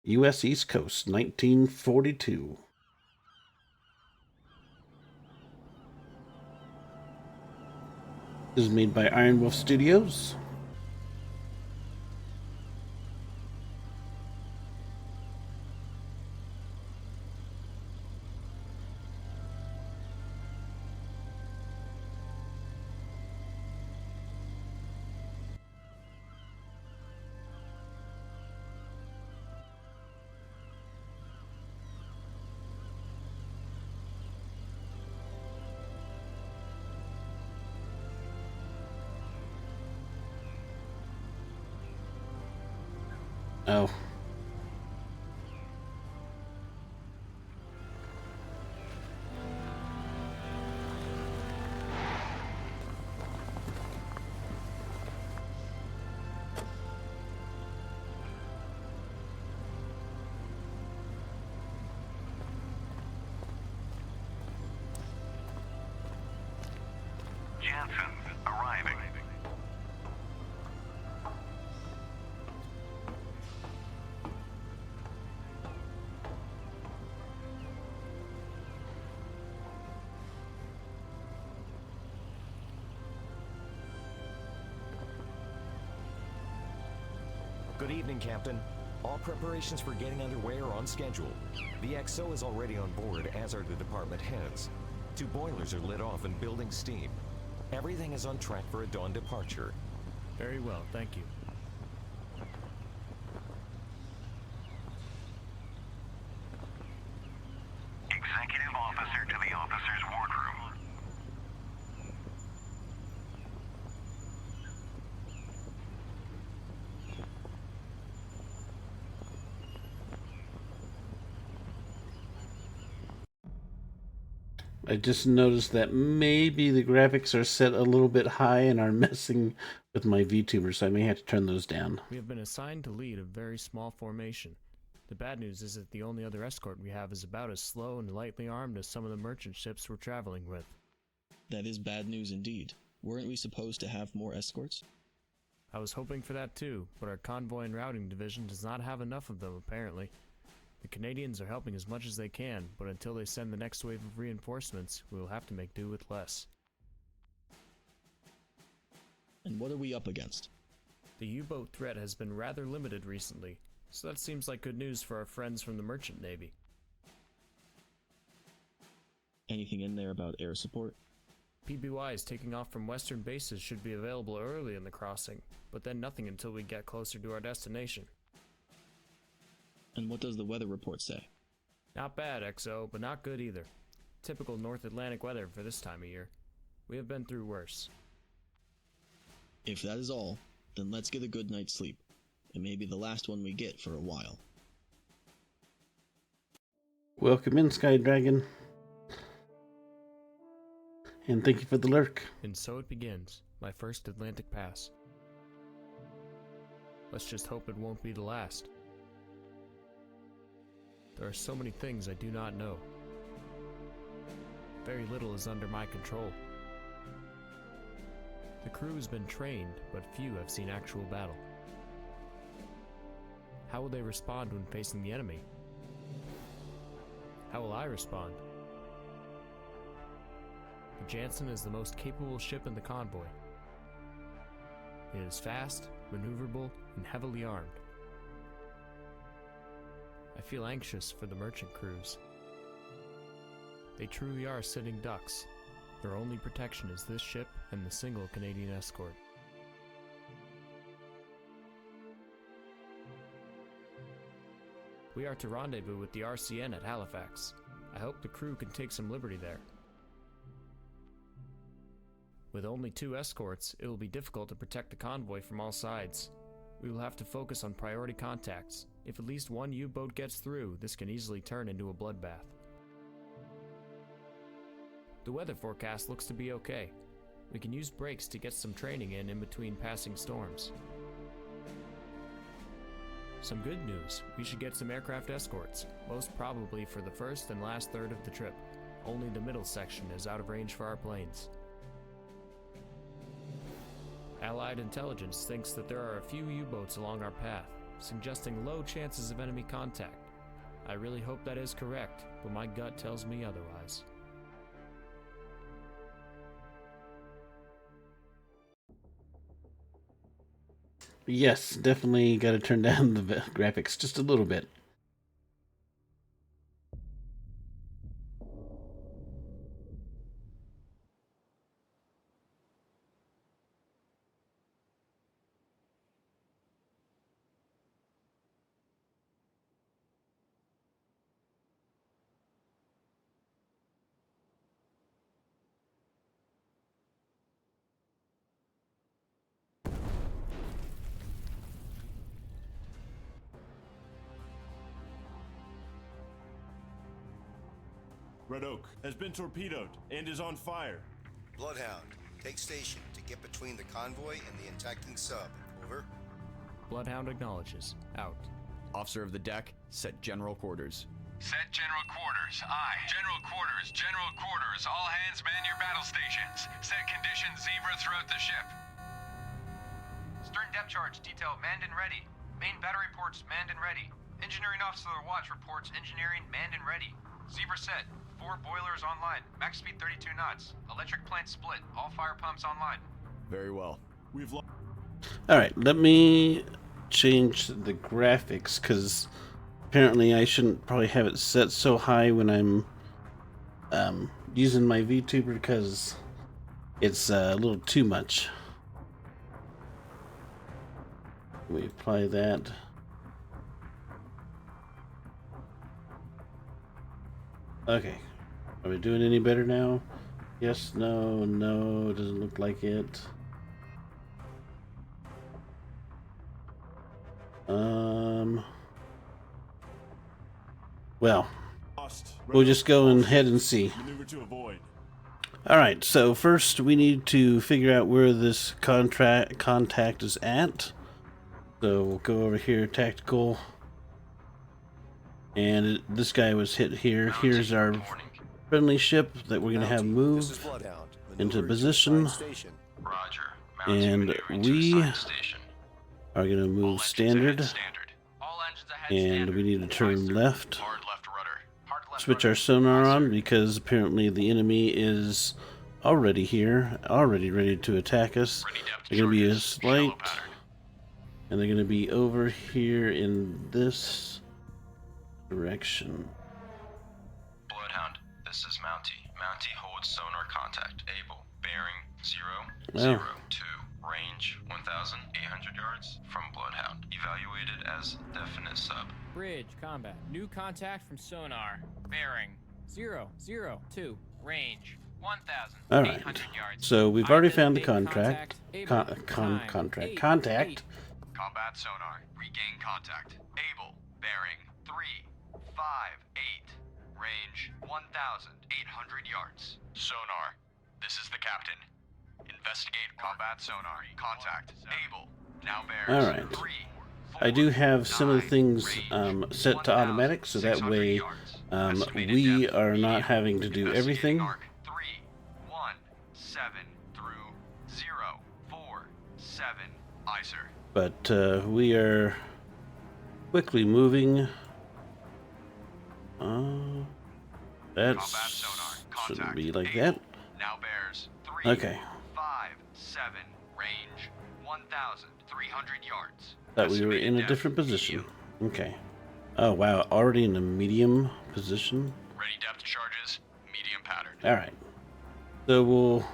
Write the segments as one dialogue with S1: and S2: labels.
S1: U.S. East Coast, 1942. This is made by Iron Wolf Studios. Oh.
S2: Jansen arriving.
S3: Good evening, Captain. All preparations for getting underway are on schedule. The XO is already on board, as are the department heads. 2 boilers are lit off and building steam. Everything is on track for a dawn departure.
S4: Very well, thank you.
S2: Executive officer to the officer's wardroom.
S1: I just noticed that maybe the graphics are set a little bit high and are messing with my VTuber, so I may have to turn those down.
S4: We have been assigned to lead a very small formation. The bad news is that the only other escort we have is about as slow and lightly armed as some of the merchant ships we're traveling with.
S5: That is bad news indeed. Weren't we supposed to have more escorts?
S4: I was hoping for that too, but our convoy and routing division does not have enough of them apparently. The Canadians are helping as much as they can, but until they send the next wave of reinforcements, we will have to make do with less.
S5: And what are we up against?
S4: The U-boat threat has been rather limited recently, so that seems like good news for our friends from the Merchant Navy.
S5: Anything in there about air support?
S4: PBYs taking off from western bases should be available early in the crossing, but then nothing until we get closer to our destination.
S5: And what does the weather report say?
S4: Not bad, XO, but not good either. Typical North Atlantic weather for this time of year. We have been through worse.
S5: If that is all, then let's get a good night's sleep. It may be the last one we get for a while.
S1: Welcome in, Sky Dragon. And thank you for the lurk.
S4: And so it begins, my first Atlantic pass. Let's just hope it won't be the last. There are so many things I do not know. Very little is under my control. The crew has been trained, but few have seen actual battle. How will they respond when facing the enemy? How will I respond? The Jansen is the most capable ship in the convoy. It is fast, maneuverable, and heavily armed. I feel anxious for the merchant crews. They truly are sitting ducks. Their only protection is this ship and the single Canadian escort. We are to rendezvous with the RCN at Halifax. I hope the crew can take some liberty there. With only 2 escorts, it will be difficult to protect the convoy from all sides. We will have to focus on priority contacts. If at least one U-boat gets through, this can easily turn into a bloodbath. The weather forecast looks to be okay. We can use breaks to get some training in between passing storms. Some good news, we should get some aircraft escorts, most probably for the first and last third of the trip. Only the middle section is out of range for our planes. Allied intelligence thinks that there are a few U-boats along our path. suggesting low chances of enemy contact. I really hope that is correct, but my gut tells me otherwise.
S1: Yes, definitely got to turn down the graphics just a little bit.
S6: Red Oak has been torpedoed and is on fire.
S7: Bloodhound, take station to get between the convoy and the attacking sub. Over.
S4: Bloodhound acknowledges. Out.
S8: Officer of the deck, set general quarters.
S2: Set general quarters. Aye. General quarters. General quarters. All hands man your battle stations. Set conditions Zebra throughout the ship.
S9: Stern depth charge detail manned and ready. Main battery ports manned and ready. Engineering officer watch reports engineering manned and ready. Zebra set. 4 boilers online. Max speed 32 knots. Electric plant split. All fire pumps online.
S8: Very well.
S6: We've lost.
S1: Alright, let me change the graphics, because apparently I shouldn't probably have it set so high when I'm using my VTuber, because it's a little too much. We apply that. Okay. Are we doing any better now? Yes, no, no, doesn't look like it. Well, we'll just go ahead and see.
S6: Maneuver to avoid.
S1: Alright, so first we need to figure out where this contact is at. So we'll go over here, tactical. And this guy was hit here. Here's our friendly ship that we're going to have moved into position.
S2: Roger.
S1: And we are going to move standard. And we need to turn left.
S2: Hard left rudder.
S1: Switch our sonar on, because apparently the enemy is already here, already ready to attack us. They're going to be a slight, and they're going to be over here in this direction.
S10: Bloodhound, this is Mountie. Mountie holds sonar contact. Able. Bearing 002. Range 1,800 yards from Bloodhound. Evaluated as definite sub.
S11: Bridge combat. New contact from sonar. Bearing 002. Range 1,800 yards.
S1: So we've already found the
S11: Identity
S1: contact. Contact.
S2: Combat sonar. Regain contact. Able. Bearing 358. Range 1,800 yards. Sonar. This is the captain. Investigate combat sonar. Contact. Able. Now bears.
S1: Alright.
S2: 3, 4,
S1: I do have some of the
S2: 9,
S1: things
S2: range
S1: set to automatic, so that
S2: 1,600
S1: way
S2: yards. Estimated
S1: we
S2: depth,
S1: are not
S2: medium.
S1: having to do
S2: Investigating
S1: everything.
S2: arc. 3, 1, 7 through 0, 4, 7. Aye, sir.
S1: But we are quickly moving. That
S2: Combat sonar.
S1: shouldn't
S2: Contact.
S1: be like
S2: Able.
S1: that.
S2: Now bears 3,
S1: Okay.
S2: 5, 7. Range 1,300 yards.
S1: Thought we were in a
S2: Estimated
S1: different
S2: depth,
S1: position.
S2: medium.
S1: Okay. Oh wow, already in a medium position.
S2: Ready depth charges. Medium pattern.
S1: Alright. So we'll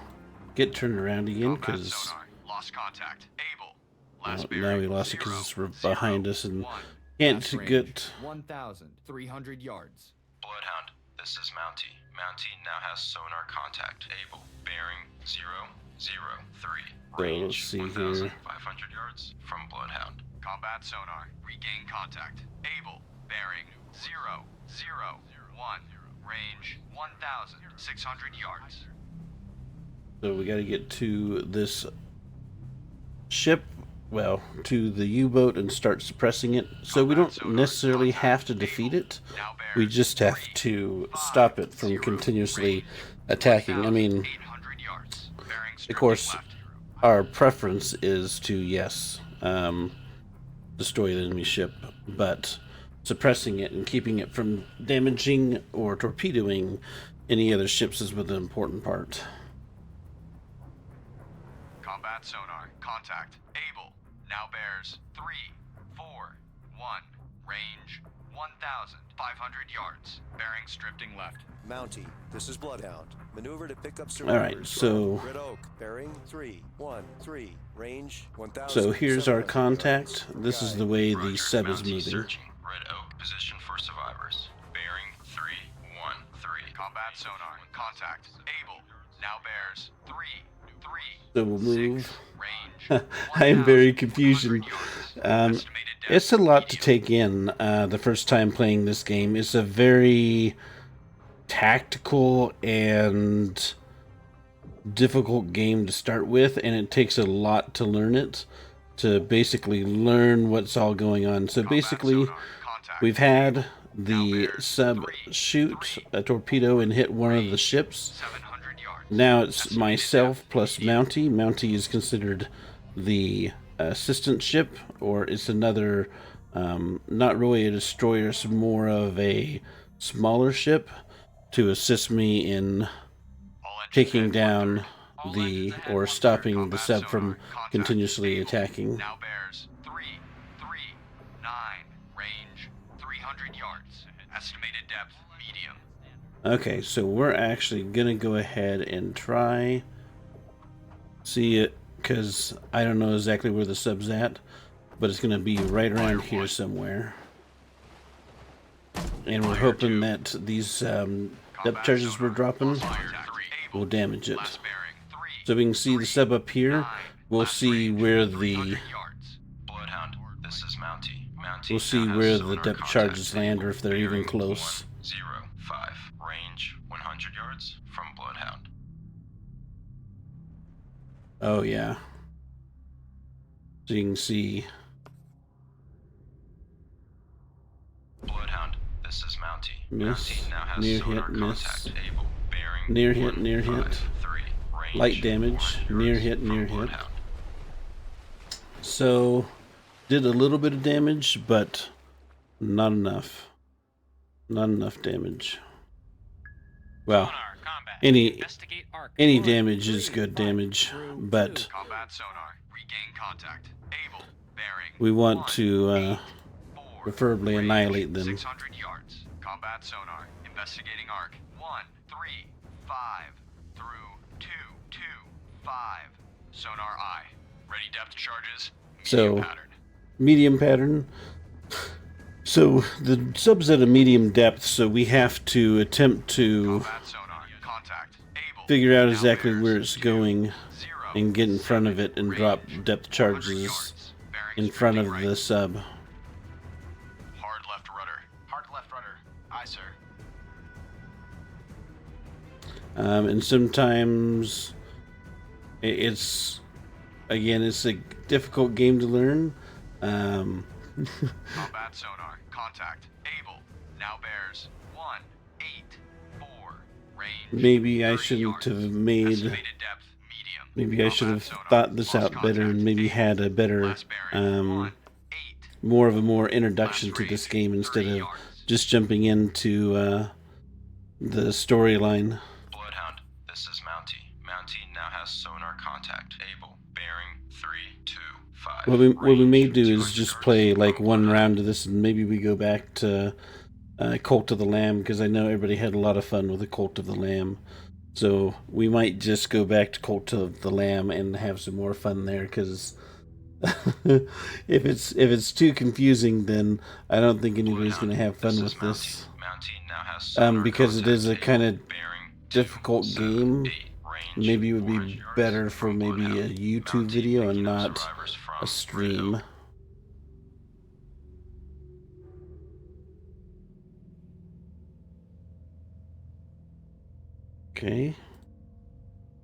S1: get turned around again,
S2: Combat
S1: because
S2: sonar. Lost contact. Able. Last
S1: now
S2: bearing,
S1: we lost it
S2: 0,
S1: because we're
S2: 0,
S1: behind us and
S2: 1.
S1: can't
S8: Last range,
S1: get.
S8: 1,300 yards.
S10: Bloodhound, this is Mountie. Mountie now has sonar contact. Able. Bearing 003.
S1: So
S10: Range
S1: let's see here.
S10: 1,500 yards from Bloodhound.
S2: Combat sonar. Regain contact. Able. Bearing 001. Range 1,600 yards.
S1: So we got to get to this ship, well, to the U-boat and start suppressing it. So we don't necessarily have to defeat it. We just have to stop it from continuously attacking. I mean,
S2: 800 yards. Bearing
S1: of course,
S2: left.
S1: our preference is to, yes, destroy the enemy ship, but suppressing it and keeping it from damaging or torpedoing any other ships is the important part.
S2: Combat sonar. Contact. Able. Now bears 3, 4, 1. Range 1,500 yards. Bearings drifting left.
S7: Mountie, this is Bloodhound. Maneuver to pick up
S1: All right, so
S7: Red Oak, bearing 313, range 1,000.
S1: so here's our contact. This is the way the sub is
S10: Mountie
S1: moving.
S10: searching. Red Oak position for survivors. Bearing 313.
S2: Combat sonar. Contact. Able. Now bears 3, 3.
S1: So we'll move.
S2: Range.
S1: I am very confused.
S2: Estimated depth
S1: It's a lot to
S2: medium.
S1: take in the first time playing this game. It's a very tactical and difficult game to start with, and it takes a lot to learn it, to basically learn what's all going on. So basically, we've had the sub shoot a torpedo and hit one of the ships.
S2: 700 yards.
S1: Now it's myself plus Mountie. Mountie is considered the assistant ship, or it's another, not really a destroyer, it's more of a smaller ship to assist me in taking down the, or stopping the sub from continuously attacking.
S2: Now bears 339. Range 300 yards. Estimated depth medium.
S1: Okay, so we're actually gonna go ahead and try see it, because I don't know exactly where the sub's at, but it's gonna be right around here somewhere. And we're hoping that these depth charges we're dropping will damage it. So we can see the sub up here. We'll see where the
S10: Bloodhound, this is Mountie. Mountie
S1: we'll see
S10: now has
S1: where
S10: sonar
S1: the depth
S10: contact.
S1: charges land, or if they're even
S10: Bearing
S1: close.
S10: 105. Range 100 yards from Bloodhound.
S1: Oh yeah. So you can see.
S10: Bloodhound, this is Mountie.
S1: Miss,
S10: Mountie now has
S1: near
S10: sonar
S1: hit, miss.
S10: contact. Able. Bearing
S1: Near hit, near hit.
S10: 153. Range
S1: Light damage,
S10: 400
S1: near
S10: yards
S1: hit,
S10: from
S1: near hit.
S10: Bloodhound.
S1: So, did a little bit of damage, but not enough. Not enough damage. Well,
S11: Sonar, combat.
S1: any
S11: Investigate arc.
S1: any damage is good damage, but
S2: Combat sonar. Regain contact. Able. Bearing.
S1: we want to
S2: 4,
S1: preferably
S2: range
S1: annihilate them.
S2: 600 yards. Combat sonar. Investigating arc. 1, 3, 5 through 2, 2, 5. Sonar eye. Ready depth charges. Medium
S1: So,
S2: pattern.
S1: medium pattern. So the sub's at a medium depth, so we have to attempt to
S2: Combat sonar. Contact. Able.
S1: figure out
S2: Now
S1: exactly
S2: bears
S1: where it's
S2: 2,
S1: going
S2: 0,
S1: and get in front of it and drop
S2: range,
S1: depth
S2: 100
S1: charges
S2: yards. Bearings
S1: in front of
S2: drifting
S1: the
S2: right.
S1: sub.
S2: Hard left rudder. Hard left rudder. Aye, sir.
S1: And sometimes it's, again, it's a difficult game to learn.
S2: Combat sonar. Contact. Able. Now bears 1, 8, 4. Range.
S1: Maybe I
S2: 30
S1: shouldn't
S2: yards.
S1: have made,
S2: Estimated depth medium.
S1: maybe I should have
S2: Combat sonar.
S1: thought this
S2: Lost
S1: out better and
S2: contact.
S1: maybe
S2: Able.
S1: had a better,
S2: Last bearing. 1, 8.
S1: more of a more introduction to this
S2: Last
S1: game
S2: range,
S1: instead
S2: 30
S1: of
S2: yards.
S1: just jumping into the storyline.
S10: Bloodhound, this is Mountie. Mountie now has sonar contact. Able. Bearing 325.
S1: What we may
S10: Range
S1: do is
S10: 200
S1: just
S10: yards
S1: play
S10: from
S1: like one
S10: Bloodhound.
S1: round of this, and maybe we go back to Cult of the Lamb, because I know everybody had a lot of fun with the Cult of the Lamb. So we might just go back to Cult of the Lamb and have some more fun there, because if it's too confusing, then I don't think anybody's going to have fun with this.
S10: Mountie now has sonar
S1: Because it is a
S10: contact.
S1: kind of
S10: Able. Bearing
S1: difficult
S10: 278.
S1: game.
S10: Range
S1: Maybe it would
S10: 400
S1: be
S10: yards
S1: better for
S10: from
S1: maybe a
S10: Bloodhound.
S1: YouTube
S10: Mountie
S1: video and
S10: picking up
S1: not
S10: survivors from
S1: a
S10: Red
S1: stream.
S10: Oak.
S1: Okay.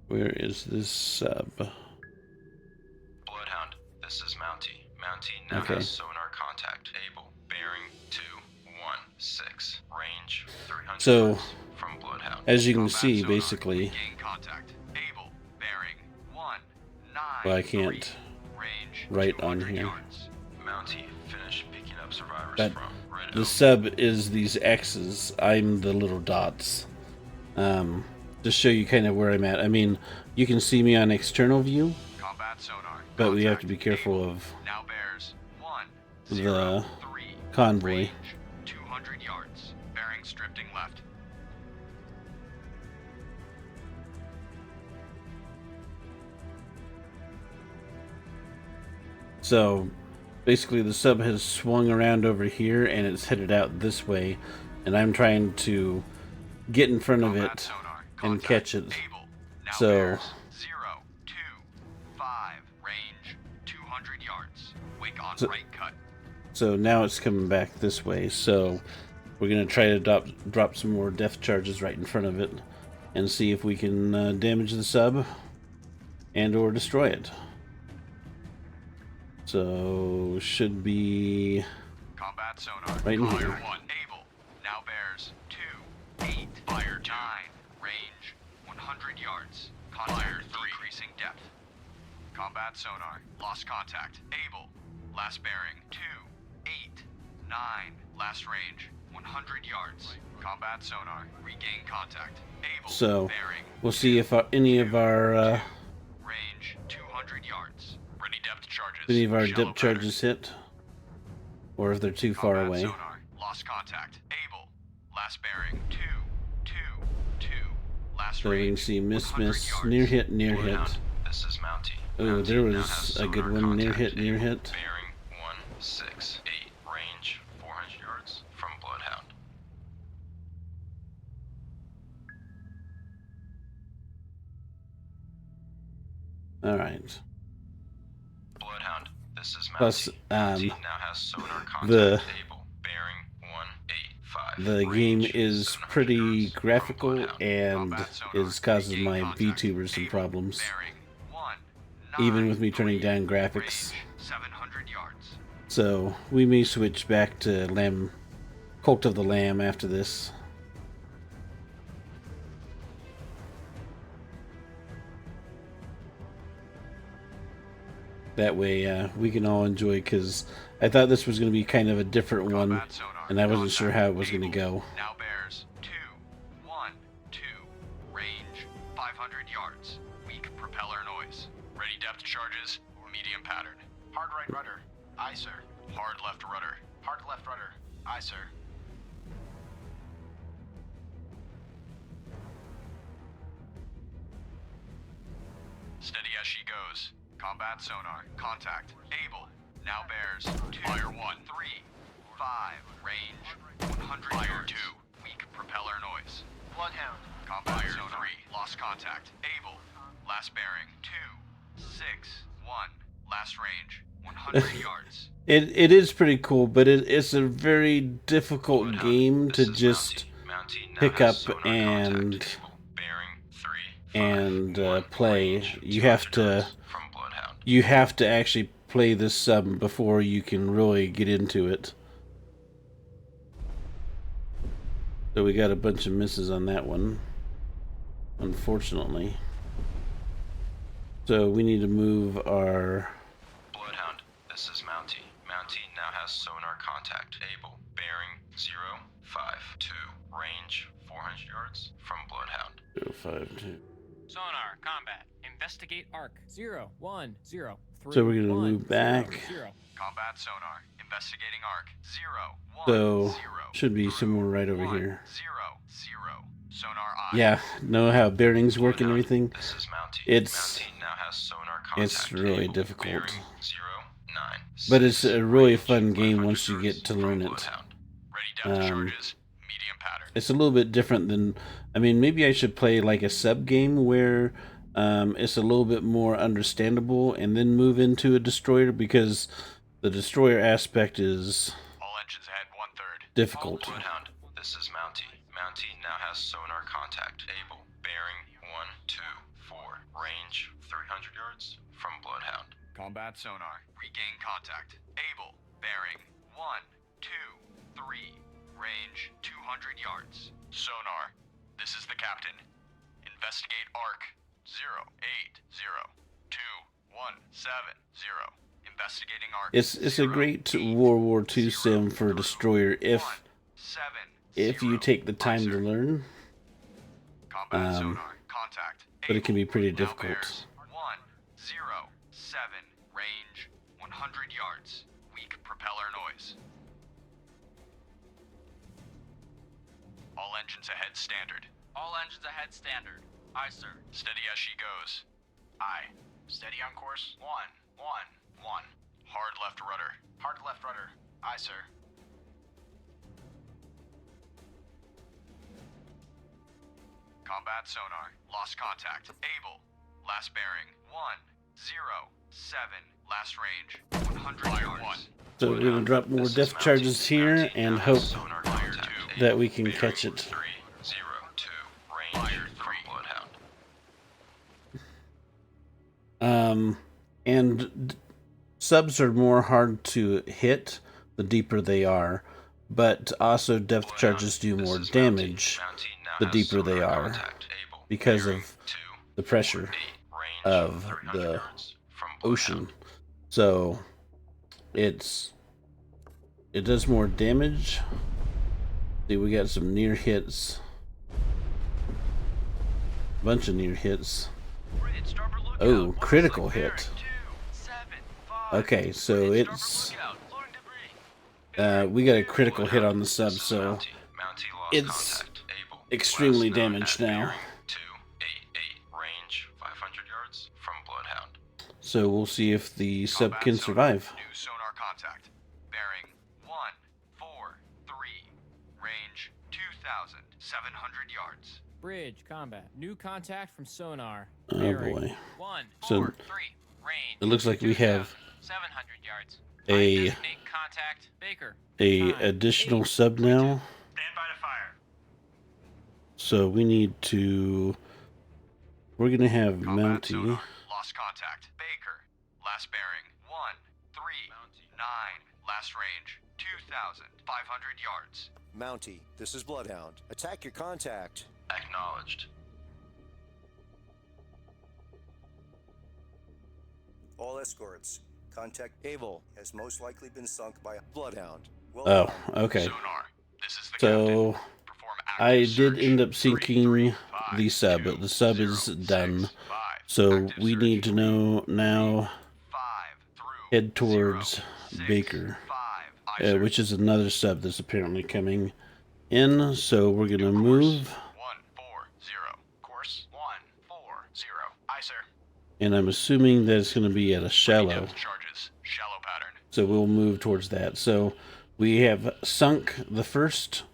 S1: Where is this sub?
S10: Bloodhound, this is Mountie. Mountie now
S1: Okay.
S10: has sonar contact. Able. Bearing 216. Range 300
S1: So,
S10: yards from Bloodhound.
S1: as you can
S2: Combat
S1: see,
S2: sonar.
S1: basically,
S2: Regain contact. Able. Bearing 1, 9.
S1: well, I can't
S2: 3. Range
S1: write on
S2: 200
S1: here.
S2: yards.
S10: Mountie
S1: but the sub is these X's. I'm the little dots. To show you kind of where I'm at. I mean, you can see me on external view,
S2: Combat sonar.
S1: but we have to be careful of
S2: Now bears 1,
S1: the
S2: 0, 3.
S1: convoy.
S2: Range 200 yards. Bearings drifting left.
S1: So basically the sub has swung around over here and it's headed out this way, and I'm trying to get in front of it and catch it. So
S2: 0, 2, 5. Range 200 yards. Wake on right cut.
S1: so now it's coming back this way. So we're gonna try to drop some more depth charges right in front of it and see if we can damage the sub and or destroy it. So should be
S2: Combat sonar.
S1: right in
S2: Fire
S1: here.
S2: 1. Able. Now bears 2, 8. Fire 9. Range 100 yards. Fire 3. Decreasing depth. Combat sonar. Lost contact. Able. Last bearing 2, 8, 9. Last range 100 yards. Combat sonar. Regain contact. Able.
S1: So
S2: bearing.
S1: we'll see if any of our
S2: Range 200 yards. Ready depth charges.
S1: any of our
S2: Shallow
S1: depth charges hit, or if they're too far
S2: Combat
S1: away.
S2: sonar. Lost contact. Able. Last bearing 2, 2, 2. Last
S1: So we can
S2: range
S1: see miss,
S2: 100
S1: miss,
S2: yards.
S1: near hit, near hit.
S10: Bloodhound, this is Mountie.
S1: Oh,
S10: Mountie
S1: there
S10: now
S1: was
S10: has
S1: a good
S10: sonar
S1: one. Near
S10: contact
S1: hit, near
S10: able.
S1: hit.
S10: Bearing 168. Range 400 yards from Bloodhound.
S1: All right.
S10: Bloodhound, this is Mountie.
S1: Plus,
S10: Mountie now has sonar contact
S1: the
S10: able. Bearing 185.
S1: the game
S10: Range
S1: is
S10: 700
S1: pretty
S10: yards from
S1: graphical
S10: Bloodhound.
S1: and
S2: Combat sonar.
S1: is causing
S2: Regain
S1: my
S2: contact.
S1: VTubers some
S2: Able.
S1: problems,
S2: Bearing 1,
S1: even
S2: 9,
S1: with me turning
S2: 3.
S1: down graphics.
S2: Range 700 yards.
S1: So we may switch back to Cult of the Lamb after this. That way we can all enjoy, because I thought this was going to be kind of a different one,
S2: Combat sonar.
S1: and I wasn't sure how it was going
S2: Able.
S1: to go.
S2: Now bears 2, 1, 2. Range 500 yards. Weak propeller noise. Ready depth charges. Medium pattern.
S9: Hard right rudder. Aye, sir.
S2: Hard left rudder.
S9: Hard left rudder. Aye, sir.
S2: Steady as she goes. Combat sonar. Contact. Able. Now bears 2. Fire 1. 3. 5. Range 100 Fire yards. 2. Weak propeller noise.
S9: Bloodhound.
S2: Combat sonar. 3. Lost contact. Able. Last bearing 2. 6. 1. Last range 100 yards.
S1: It is pretty cool, but it's a very difficult
S10: Bloodhound,
S1: game
S10: this
S1: to
S10: is
S1: just
S10: Mountie now
S1: pick
S10: has
S1: up
S10: sonar
S1: and
S10: contact able. Bearing 3, 5,
S1: and
S10: 1.
S1: play.
S10: Range
S1: You have
S10: 200
S1: to
S10: yards from Bloodhound.
S1: you have to actually play this sub before you can really get into it. So we got a bunch of misses on that one, unfortunately. So we need to move our
S10: Bloodhound, this is Mountie. Mountie now has sonar contact able. Bearing 0, 5, 2. Range 400 yards from Bloodhound.
S1: 052.
S11: Sonar, combat. Investigate arc. 0, 1, 0, 3.
S1: So we're gonna
S11: 1,
S1: move back.
S11: 0.
S2: Combat sonar. Investigating arc. 0, 1,
S1: So
S2: 0.
S1: should be
S2: Through
S1: somewhere right over
S2: 1,
S1: here.
S2: 0, 0. Sonar eye.
S1: Yeah, know how bearings work and
S10: Bloodhound,
S1: everything.
S10: This is Mountie.
S1: It's
S10: Mountie now has sonar contact
S1: it's really
S10: able.
S1: difficult.
S10: Bearing 0, 9,
S1: But it's
S10: 6.
S1: a really
S10: Range
S1: fun game
S10: 500
S1: once you
S10: yards
S1: get to
S10: from
S1: learn it.
S10: Bloodhound.
S2: Ready depth charges. Medium pattern.
S1: It's a little bit different than, I mean, maybe I should play like a sub game where it's a little bit more understandable and then move into a destroyer, because the destroyer aspect is
S2: All engines ahead 1/3.
S1: difficult.
S10: Bloodhound, this is Mountie. Mountie now has sonar contact able. Bearing 1, 2, 4. Range 300 yards from Bloodhound.
S2: Combat sonar. Regain contact. Able. Bearing 1, 2, 3. Range 200 yards. Sonar. This is the captain. Investigate arc. 0, 8, 0, 2, 1, 7, 0. Investigating arc.
S1: It's a great World War II sim for a destroyer if you take the time to learn.
S2: Combat sonar. Contact.
S1: But it can be pretty
S2: Now
S1: difficult.
S2: bears 107. Range 100 yards. Weak propeller noise. All engines ahead standard.
S9: All engines ahead standard. Aye, sir.
S2: Steady as she goes. Aye. Steady on course. 1. Hard left rudder. Hard left rudder. Aye, sir. Combat sonar. Lost contact. Able. Last bearing. 107. Last range. 100 yards.
S1: So we're going to drop more depth charges here and hope that we can catch it.
S10: 302. Range from Bloodhound.
S1: And subs are more hard to hit the deeper they are, but also depth charges do more damage the deeper they are because of the pressure of the ocean. So it does more damage. See, we got some near hits, bunch of near hits. Oh, critical hit. Okay, so it's we got a critical hit on the sub, so it's extremely damaged now.
S10: 288. Range 500 yards from Bloodhound.
S1: So we'll see if the sub can survive.
S2: New sonar contact. Bearing 143. Range 2,700 yards.
S11: Bridge combat. New contact from sonar.
S1: Oh
S11: Bearing
S1: boy.
S11: 143. Range.
S1: It looks like we have
S11: 700 yards.
S1: a
S11: Designate contact. Baker.
S1: additional sub now.
S6: Stand by to fire.
S1: So we need to. We're gonna have
S2: Combat
S1: Mountie.
S2: sonar. Lost contact. Baker. Last bearing 139. Last range 2,500 yards.
S7: Mountie, this is Bloodhound. Attack your contact.
S10: Acknowledged.
S7: All escorts. Contact Able has most likely been sunk by a Bloodhound. Well
S1: Oh,
S7: done.
S1: okay.
S2: Sonar. This is the
S1: So
S2: captain. Perform
S1: I
S2: active
S1: did
S2: search.
S1: end up sinking
S2: 335
S1: the sub. The sub is
S2: 206
S1: done.
S2: 5.
S1: So
S2: Active
S1: we
S2: search.
S1: need to know now
S2: 5 through
S1: head towards
S2: 0, 6,
S1: Baker,
S2: 5. Aye, sir.
S1: which is another sub that's apparently coming in. So we're gonna move,
S2: 140. Course 140. Aye, sir.
S1: and I'm assuming that it's gonna be at a shallow.
S2: Depth charges. Shallow pattern.
S1: So we'll move towards that. So we have sunk the first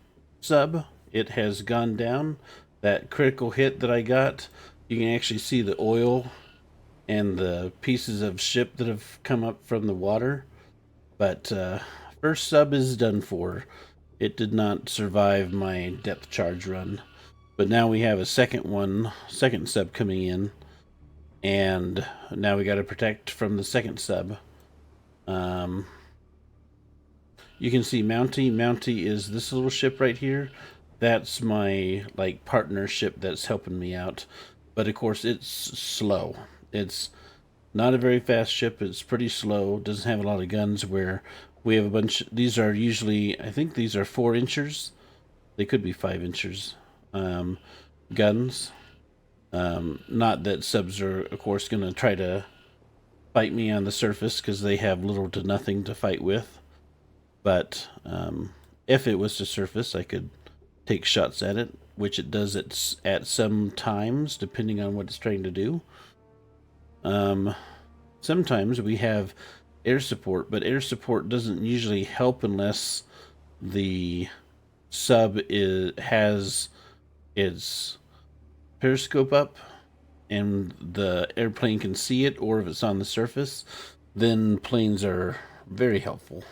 S1: sub. It has gone down. That critical hit that I got, you can actually see the oil and the pieces of ship that have come up from the water. But first sub is done for. It did not survive my depth charge run. But now we have a second sub coming in. And now we got to protect from the second sub. You can see Mountie. Mountie is this little ship right here. That's my partnership that's helping me out. But of course it's slow. It's not a very fast ship. It's pretty slow. Doesn't have a lot of guns. Where we have a bunch. These are usually, I think these are 4-inchers. They could be 5-inchers. Guns. Not that subs are, of course, going to try to fight me on the surface because they have little to nothing to fight with. But if it was to surface, I could take shots at it, which it does at some times, depending on what it's trying to do. Sometimes we have air support, but air support doesn't usually help unless the sub has its periscope up and the airplane can see it, or if it's on the surface, then planes are very helpful.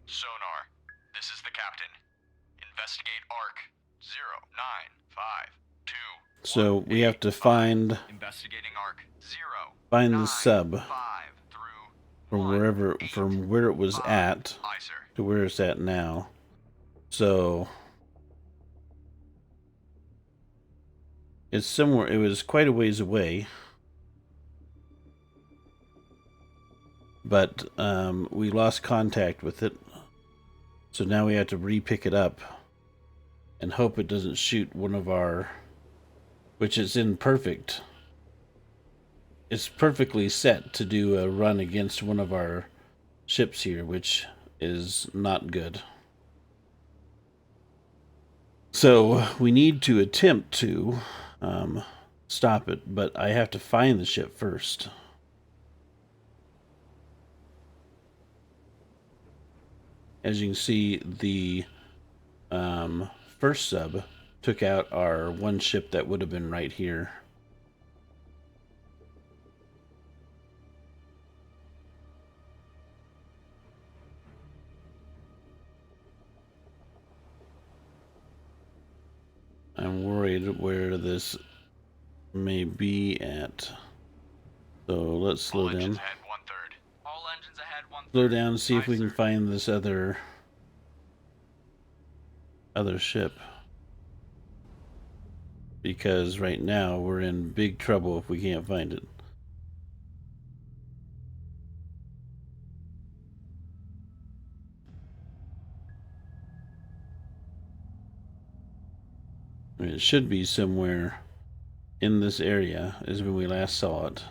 S2: Sonar. This is the captain. Investigate arc 0952.
S1: So we have to find
S2: Investigating arc
S1: the sub
S2: 5 through
S1: from where it was at
S2: Aye, sir.
S1: to where it's at now. So It's somewhere, it was quite a ways away. But we lost contact with it. So now we have to re-pick it up and hope it doesn't shoot one of our, which is in perfect. It's perfectly set to do a run against one of our ships here, which is not good. So we need to attempt to stop it, but I have to find the ship first. As you can see, the first sub took out our one ship that would have been right here. I'm worried where this may be at. So let's slow down.
S2: All engines ahead 1/3.
S1: Slow down, see if we can find this other ship. Because right now we're in big trouble if we can't find it. I mean, it should be somewhere in this area is when we last saw it.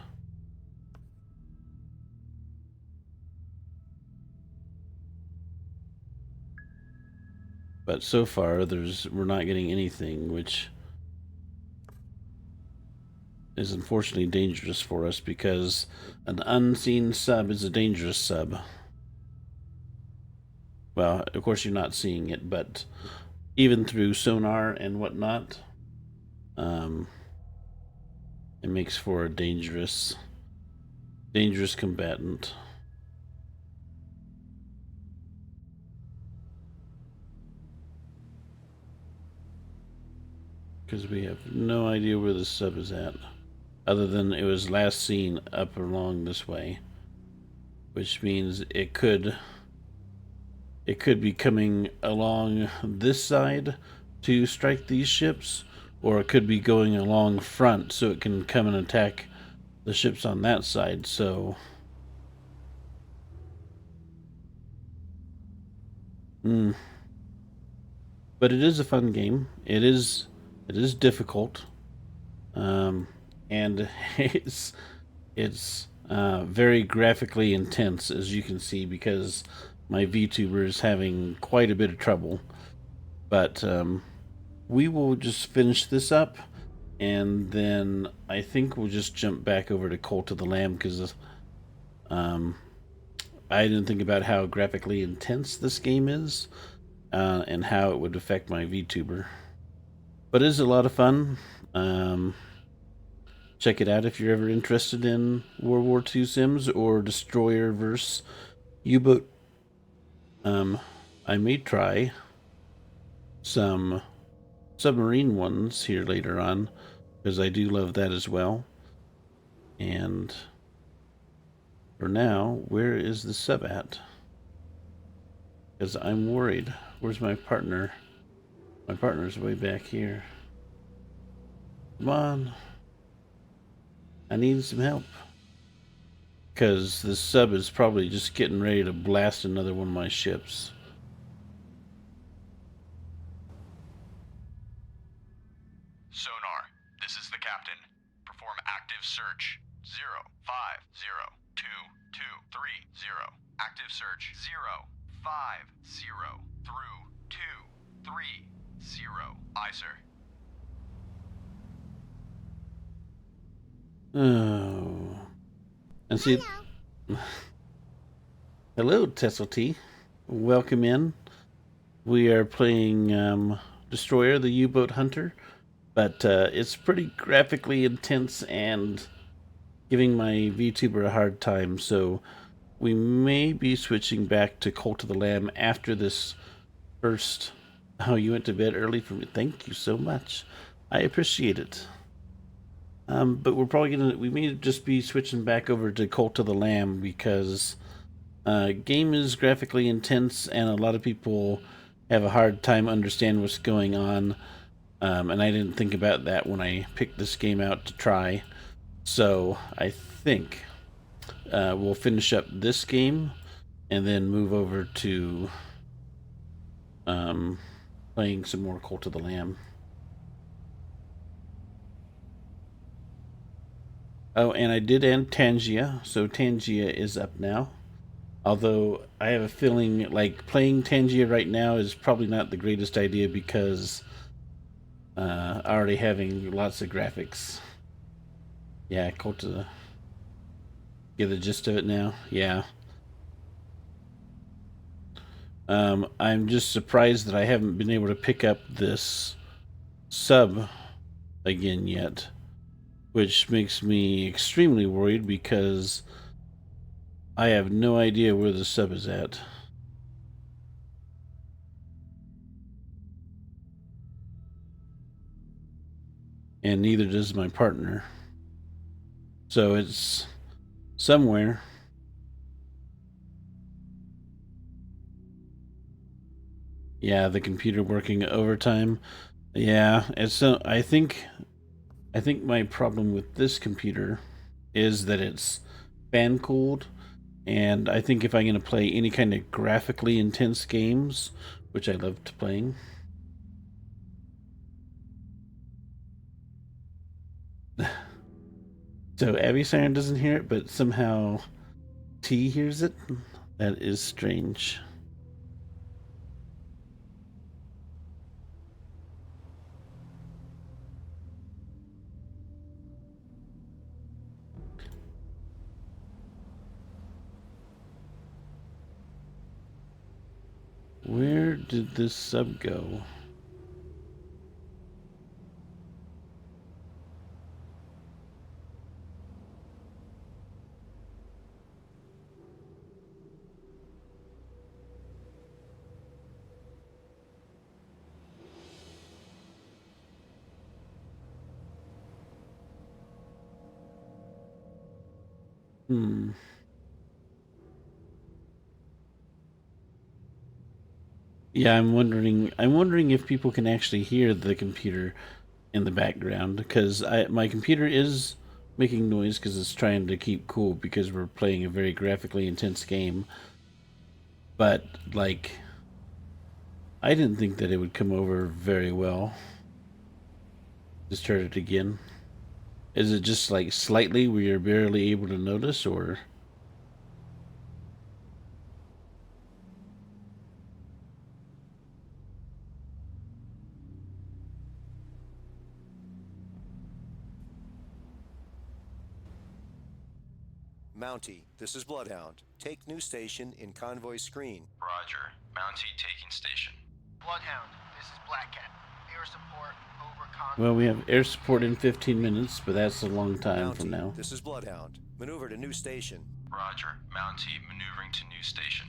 S1: But so far we're not getting anything, which is unfortunately dangerous for us because an unseen sub is a dangerous sub. Well, of course you're not seeing it, but even through sonar and whatnot, it makes for a dangerous combatant. Because we have no idea where the sub is at, other than it was last seen up along this way, which means it could be coming along this side to strike these ships, or it could be going along front so it can come and attack the ships on that side. So but it is a fun game. It is difficult, and it's very graphically intense, as you can see, because my VTuber is having quite a bit of trouble. But we will just finish this up, and then I think we'll just jump back over to Cult of the Lamb, because I didn't think about how graphically intense this game is, and how it would affect my VTuber. But it is a lot of fun. Check it out if you're ever interested in World War II sims or Destroyer versus U-boat. I may try some submarine ones here later on, because I do love that as well. And for now, where is the sub at? Because I'm worried. Where's my partner? My partner's way back here. Come on. I need some help. Because this sub is probably just getting ready to blast another one of my ships.
S2: Sonar, this is the captain. Perform active search. 0502230. Active search 050 through 230. Aye, sir.
S1: Oh. And see... Hello, Tesselty. Welcome in. We are playing Destroyer, the U-boat hunter. But it's pretty graphically intense and giving my VTuber a hard time. So we may be switching back to Cult of the Lamb after this first... Oh, you went to bed early for me. Thank you so much. I appreciate it. But we're probably we may just be switching back over to Cult of the Lamb because game is graphically intense and a lot of people have a hard time understanding what's going on. And I didn't think about that when I picked this game out to try. So I think we'll finish up this game and then move over to playing some more Cult of the Lamb. Oh, and I did end Tangia, so Tangia is up now. Although I have a feeling like playing Tangia right now is probably not the greatest idea because already having lots of graphics. Yeah, Cult of the... Get the gist of it now? Yeah. I'm just surprised that I haven't been able to pick up this sub again yet, which makes me extremely worried because I have no idea where the sub is at. And neither does my partner. So it's somewhere. Yeah, the computer working overtime. Yeah, it's I think my problem with this computer is that it's fan cooled, and I think if I'm going to play any kind of graphically intense games, which I love to playing, so Abby Siren doesn't hear it, but somehow T hears it. That is strange. Where did this sub go? Yeah, I'm wondering if people can actually hear the computer in the background, because my computer is making noise because it's trying to keep cool because we're playing a very graphically intense game. But like, I didn't think that it would come over very well. Just start it again. Is it just like slightly where you're barely able to notice, or?
S7: Mountie, this is Bloodhound. Take new station in convoy screen.
S10: Roger. Mountie taking station.
S12: Bloodhound, this is Black Cat. Air support over convoy.
S1: Well, we have air support in 15 minutes, but that's a long time
S7: Mountie,
S1: from now.
S7: This is Bloodhound. Maneuver to new station.
S10: Roger. Mountie maneuvering to new station.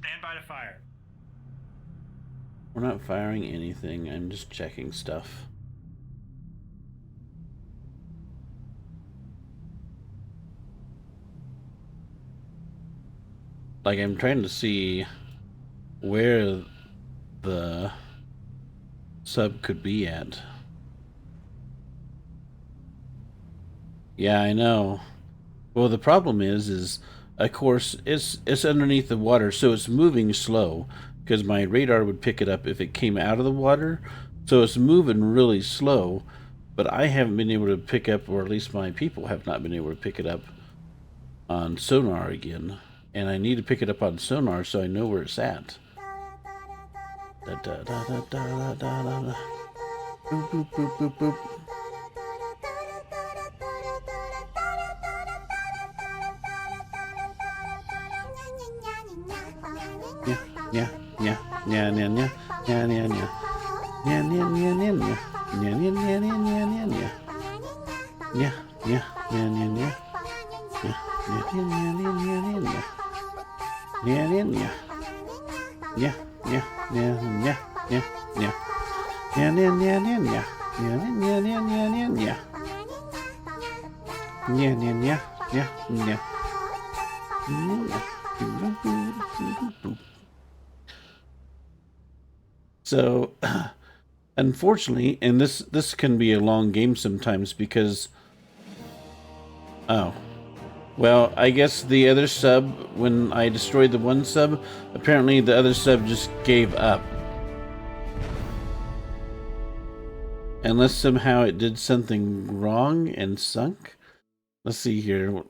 S6: Stand by to fire.
S1: We're not firing anything, I'm just checking stuff. Like, I'm trying to see where the sub could be at. Yeah, I know. Well, the problem is of course it's underneath the water, so it's moving slow, because my radar would pick it up if it came out of the water. So it's moving really slow, but I haven't been able to pick up, or at least my people have not been able to pick it up on sonar again. And I need to pick it up on sonar so I know where it's at. Da, da, da, da, da, da, da, da. Boop, boop, boop, boop, boop. Yeah, yeah, yeah, yeah, yeah, yeah, yeah, yeah, yeah, yeah, yeah, yeah, yeah, yeah, yeah, yeah, yeah, yeah, yeah, yeah, So, unfortunately, and this can be a long game sometimes because, oh, well, I guess the other sub, when I destroyed the one sub, apparently the other sub just gave up. Unless somehow it did something wrong and sunk. Let's see here.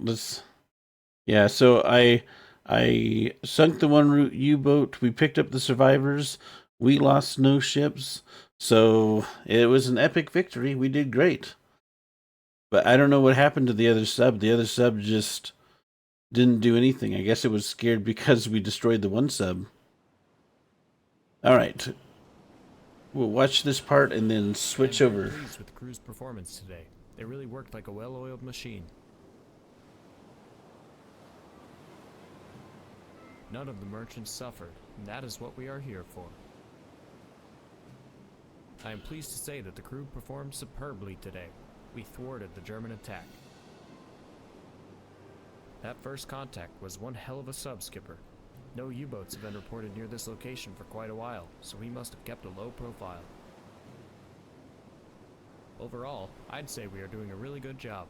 S1: Yeah, so I sunk the one U-boat. We picked up the survivors. We lost no ships. So it was an epic victory. We did great. But I don't know what happened to the other sub. The other sub just didn't do anything. I guess it was scared because we destroyed the one sub. Alright. We'll watch this part and then switch over.
S4: I'm pleased with the crew's performance today. They really worked like a well-oiled machine. None of the merchants suffered, and that is what we are here for. I am pleased to say that the crew performed superbly today. We thwarted the German attack. That first contact was one hell of a sub, Skipper. No U-boats have been reported near this location for quite a while, so he must have kept a low profile. Overall, I'd say we are doing a really good job.